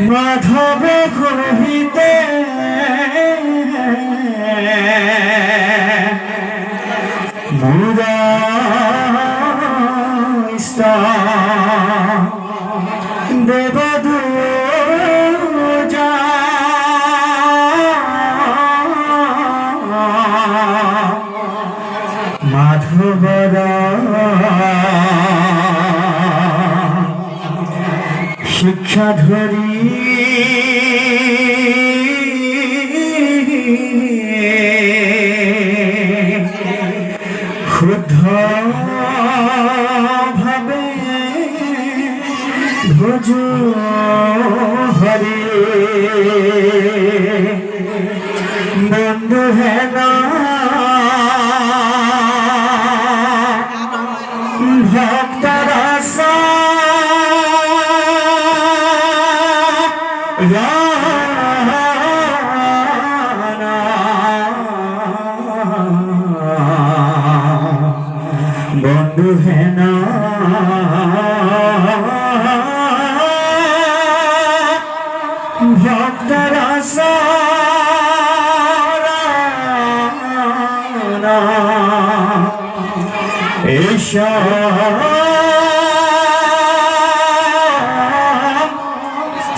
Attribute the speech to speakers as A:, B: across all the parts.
A: মাধব কহিতে মুরা দেবদূ মাধবর শিক্ষা ধরি ক্ষুদ্ধ ভাবে ভোজ হরে বন্ধু হেনা ভক্তরস বন্ধু হেনা ভক্তরস এসা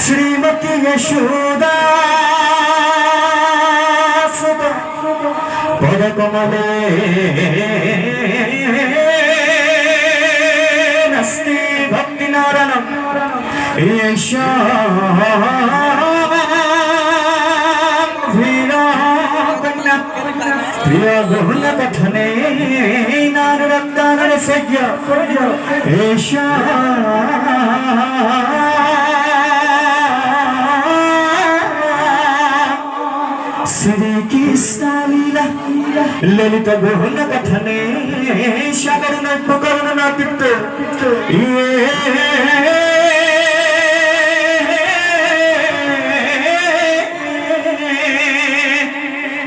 A: শ্রীমতী যশোদা পদ কমলে নাস্তি ভক্তি নারায়ণ এসা প্রিয় বহুল কথনে নার রক্তানর সজ্ঞ এসা শ্রী কৃষ্ণ লীলা ললিত বহুল কথনে সাগর নৈপ করুণ নাতিত্ব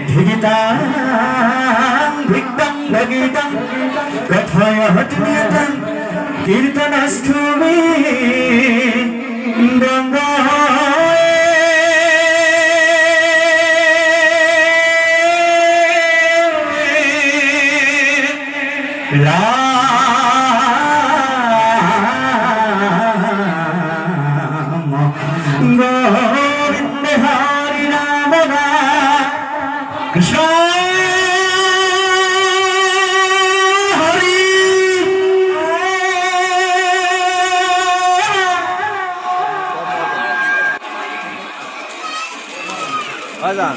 A: ধিগিতাং ভিক্তং ভগিতং কথয়হতিনিয়তং কীর্তনস্থুমি গঙ্গ রাম গোবিন্দ হরি রাম কৃষ্ণ হরি
B: আজান।